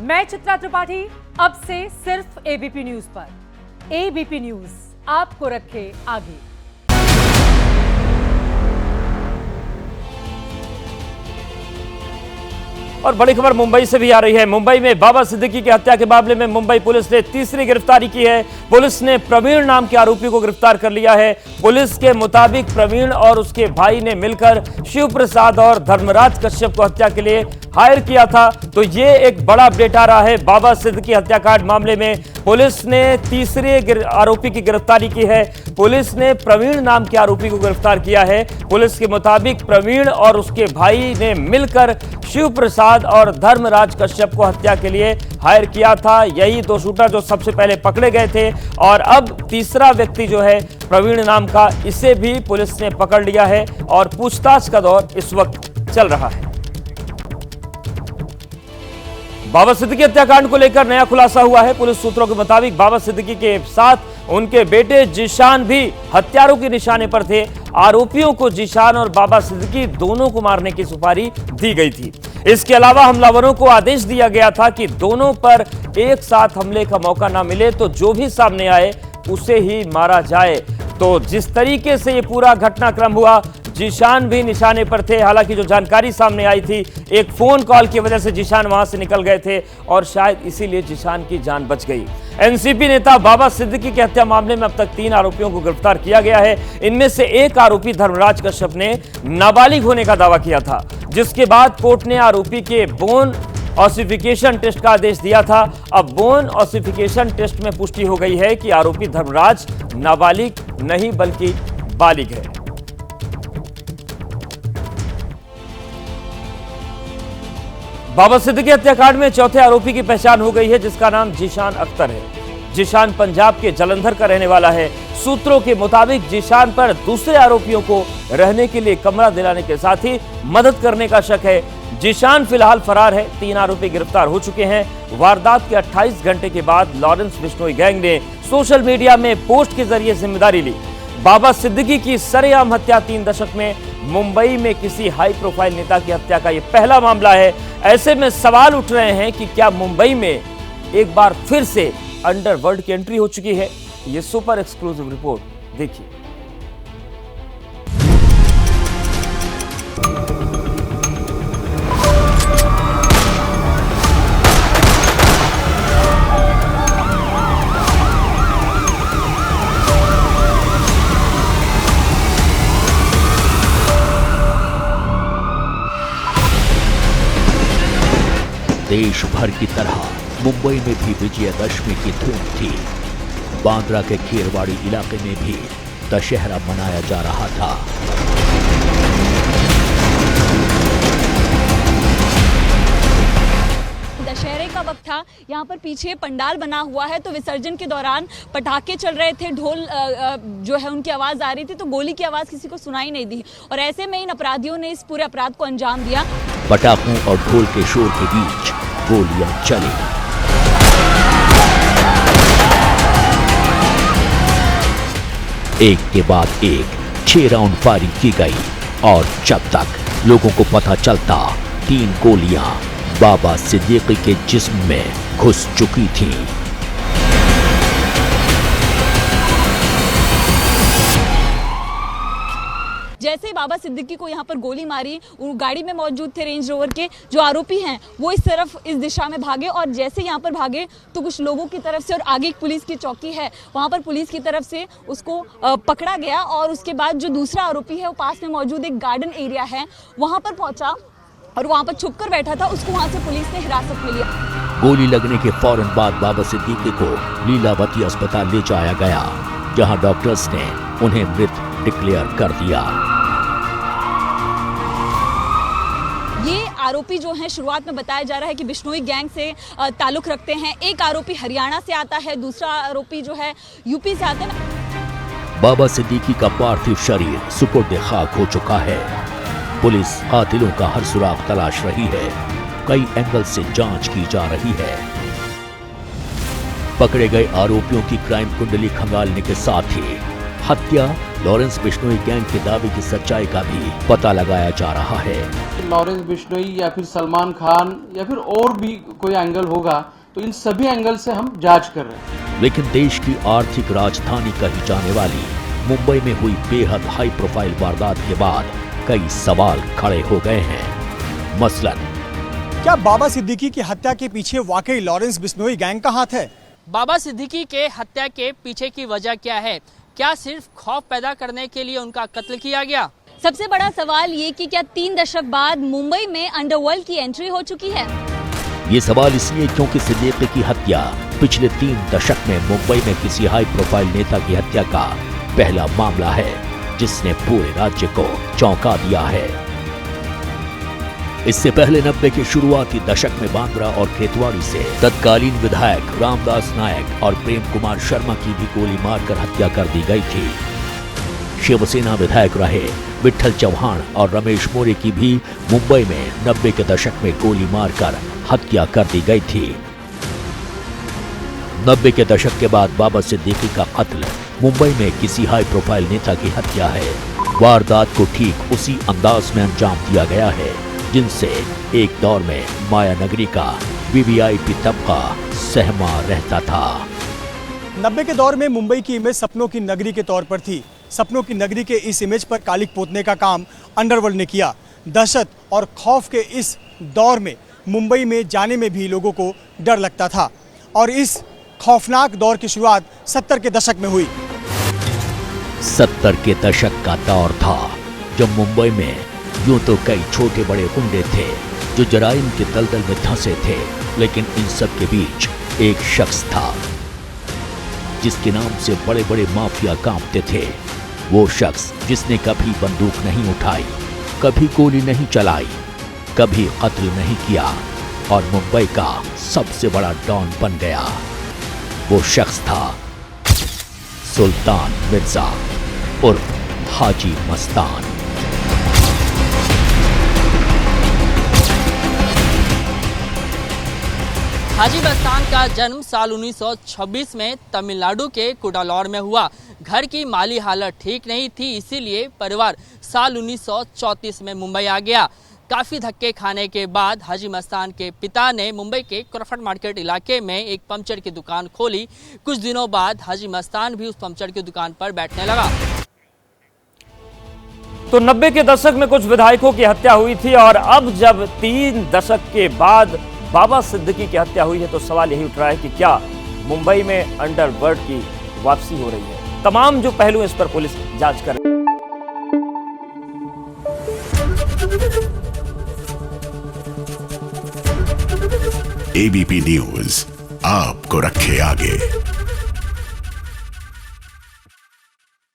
मैं चित्रा त्रिपाठी, अब से सिर्फ एबीपी न्यूज पर। एबीपी न्यूज आपको रखे आगे। और बड़ी खबर मुंबई से भी आ रही है। मुंबई में बाबा सिद्दीकी की हत्या के मामले में मुंबई पुलिस ने तीसरी गिरफ्तारी की है। पुलिस ने प्रवीण नाम के आरोपी को गिरफ्तार कर लिया है। पुलिस के मुताबिक प्रवीण और उसके भाई ने मिलकर शिव प्रसाद और धर्मराज कश्यप को हत्या के लिए हायर किया था। तो ये एक बड़ा अपडेट आ रहा है। बाबा सिद्दीकी हत्याकांड मामले में पुलिस ने तीसरे आरोपी की गिरफ्तारी की है। पुलिस ने प्रवीण नाम के आरोपी को गिरफ्तार किया है। पुलिस के मुताबिक प्रवीण और उसके भाई ने मिलकर शिव प्रसाद और धर्मराज कश्यप को हत्या के लिए हायर किया था। यही दो शूटर जो सबसे पहले पकड़े गए थे और अब तीसरा व्यक्ति जो है प्रवीण नाम का, इसे भी पुलिस ने पकड़ लिया है और पूछताछ का दौर इस वक्त चल रहा है। बाबा सिद्दीकी हत्याकांड को लेकर नया खुलासा हुआ है। पुलिस सूत्रों के मुताबिक बाबा सिद्दीकी के साथ उनके बेटे जीशान भी हत्यारों के निशाने पर थे। आरोपियों को जीशान और बाबा सिद्दीकी दोनों को मारने की सुपारी दी गई थी। इसके अलावा हमलावरों को आदेश दिया गया था कि दोनों पर एक साथ हमले का मौका ना मिले तो जो भी सामने आए उसे ही मारा जाए। तो जिस तरीके से ये पूरा घटनाक्रम हुआ, जीशान भी निशाने पर थे। हालांकि जो जानकारी सामने आई थी, एक फोन कॉल की वजह से जीशान वहां से निकल गए थे और शायद इसीलिए जीशान की जान बच गई। एनसीपी नेता बाबा सिद्दीकी की हत्या मामले में अब तक 3 आरोपियों को गिरफ्तार किया गया है। इनमें से एक आरोपी धर्मराज कश्यप ने नाबालिग होने का दावा किया था, जिसके बाद कोर्ट ने आरोपी के बोन ऑसिफिकेशन टेस्ट का आदेश दिया था। अब बोन ऑसिफिकेशन टेस्ट में पुष्टि हो गई है कि आरोपी धर्मराज नाबालिग नहीं बल्कि बालिग है। बाबा सिद्दीकी हत्याकांड में चौथे आरोपी की पहचान हो गई है, जिसका नाम जीशान अख्तर है। जीशान पंजाब के जलंधर का रहने वाला है। सूत्रों के मुताबिक जीशान पर दूसरे आरोपियों को रहने के लिए कमरा दिलाने के साथ ही मदद करने का शक है। जीशान फिलहाल फरार है। 3 आरोपी गिरफ्तार हो चुके हैं। वारदात के 28 घंटे के बाद लॉरेंस बिश्नोई गैंग ने सोशल मीडिया में पोस्ट के जरिए जिम्मेदारी ली। बाबा सिद्दीकी की सरेआम हत्या 3 दशक में मुंबई में किसी हाई प्रोफाइल नेता की हत्या का यह पहला मामला है। ऐसे में सवाल उठ रहे हैं कि क्या मुंबई में एक बार फिर से अंडरवर्ल्ड की एंट्री हो चुकी है। ये सुपर एक्सक्लूसिव रिपोर्ट देखिए। देश भर की तरह मुंबई में भी विजयदशमी की धूम थी। बांद्रा के खेरवाड़ी इलाके में भी दशहरा मनाया जा रहा था। दशहरे का वक्त था। यहाँ पर पीछे पंडाल बना हुआ है, तो विसर्जन के दौरान पटाखे चल रहे थे, ढोल जो है उनकी आवाज आ रही थी, तो गोली की आवाज किसी को सुनाई नहीं दी और ऐसे में इन अपराधियों ने इस पूरे अपराध को अंजाम दिया। पटाखों और ढोल के शोर के बीच गोलियां चली। एक के बाद एक 6 राउंड फायरिंग की गई और जब तक लोगों को पता चलता 3 गोलियां बाबा सिद्दीकी के जिस्म में घुस चुकी थीं। जैसे ही बाबा सिद्दीकी को यहाँ पर गोली मारी, गाड़ी में मौजूद थे रेंज रोवर के जो आरोपी हैं, वो इस तरफ इस दिशा में भागे और जैसे यहाँ पर भागे तो कुछ लोगों की तरफ से और आगे पुलिस की चौकी है, वहाँ पर पुलिस की तरफ से उसको पकड़ा गया और उसके बाद जो दूसरा आरोपी है वो पास में मौजूद एक गार्डन एरिया है वहाँ पर पहुँचा और वहाँ पर छुप कर बैठा था। उसको वहाँ से पुलिस ने हिरासत में लिया। गोली लगने के फौरन बाद बाबा सिद्दीकी को लीलावती अस्पताल ले जाया गया, जहां डॉक्टर्स ने उन्हें मृत डिक्लेयर कर दिया। ये आरोपी जो हैं, शुरुआत में बताया जा रहा है कि बिश्नोई गैंग से ताल्लुक रखते हैं। एक आरोपी हरियाणा से आता है, दूसरा आरोपी जो है यूपी से आता है। बाबा सिद्दीकी का पार्थिव शरीर सुपुर्द खाक हो चुका है। पुलिस कातिलों का हर सुराग तलाश रही है। कई एंगल से जांच की जा रही है। पकड़े गए आरोपियों की क्राइम कुंडली खंगालने के साथ ही हत्या लॉरेंस बिश्नोई गैंग के दावे की सच्चाई का भी पता लगाया जा रहा है। लॉरेंस बिश्नोई या फिर सलमान खान या फिर और भी कोई एंगल होगा, तो इन सभी एंगल से हम जांच कर रहे हैं। लेकिन देश की आर्थिक राजधानी कही जाने वाली मुंबई में हुई बेहद हाई प्रोफाइल वारदात के बाद कई सवाल खड़े हो गए हैं। मसलन, क्या बाबा सिद्दीकी की हत्या के पीछे वाकई लॉरेंस बिश्नोई गैंग का हाथ है? बाबा सिद्दीकी के हत्या के पीछे की वजह क्या है? क्या सिर्फ खौफ पैदा करने के लिए उनका कत्ल किया गया? सबसे बड़ा सवाल ये कि क्या 3 दशक बाद मुंबई में अंडरवर्ल्ड की एंट्री हो चुकी है? ये सवाल इसलिए क्योंकि सिद्दीकी की हत्या पिछले 3 दशक में मुंबई में किसी हाई प्रोफाइल नेता की हत्या का पहला मामला है, जिसने पूरे राज्य को चौंका दिया है। इससे पहले 90 के शुरुआती दशक में बांद्रा और खेतवाड़ी से तत्कालीन विधायक रामदास नायक और प्रेम कुमार शर्मा की भी गोली मारकर हत्या कर दी गई थी। शिवसेना विधायक रहे विठल चौहान और रमेश मोरे की भी मुंबई में 90 के दशक में गोली मारकर हत्या कर दी गई थी। 90 के दशक के बाद बाबा सिद्दीकी का कत्ल मुंबई में किसी हाई प्रोफाइल नेता की हत्या है। वारदात को ठीक उसी अंदाज में अंजाम दिया गया है जिनसे एक दौर में माया नगरी का वीवीआईपी तबका सहमा रहता था। 90 के दौर में मुंबई की इमेज सपनों की नगरी के तौर पर थी। सपनों की नगरी के इस इमेज पर कालिक पोतने का काम अंडरवर्ल्ड ने किया। दहशत और खौफ के इस दौर में मुंबई में जाने में भी लोगों को डर लगता था और इस खौफनाक दौर की शुरुआत 70 के दशक में हुई। 70 के दशक का दौर था जब मुंबई में यूं तो कई छोटे बड़े गुंडे थे जो जराइम के दलदल में धंसे थे, लेकिन इन सब के बीच एक शख्स था जिसके नाम से बड़े बड़े माफिया कांपते थे। वो शख्स जिसने कभी बंदूक नहीं उठाई, कभी गोली नहीं चलाई, कभी कत्ल नहीं किया और मुंबई का सबसे बड़ा डॉन बन गया। वो शख्स था सुल्तान मिर्जा उर्फ हाजी मस्तान। हाजी मस्तान का जन्म साल 1926 में तमिलनाडु के कुडालौर में हुआ। घर की माली हालत ठीक नहीं थी, इसीलिए परिवार साल 1934 में मुंबई आ गया। काफ़ी धक्के खाने के बाद हाजी मस्तान के पिता ने मुंबई के क्रॉफर्ड मार्केट इलाके में एक पंचर की दुकान खोली। कुछ दिनों बाद हाजी मस्तान भी उस पंचर की दुकान पर बैठने लगा। तो 90 के दशक में कुछ विधायकों की हत्या हुई थी और अब जब 3 दशक के बाद बाबा सिद्दीकी की हत्या हुई है तो सवाल यही उठ रहा है कि क्या मुंबई में अंडरवर्ल्ड की वापसी हो रही है। तमाम जो पहलू इस पर पुलिस जांच कर रही है। एबीपी न्यूज आपको रखे आगे।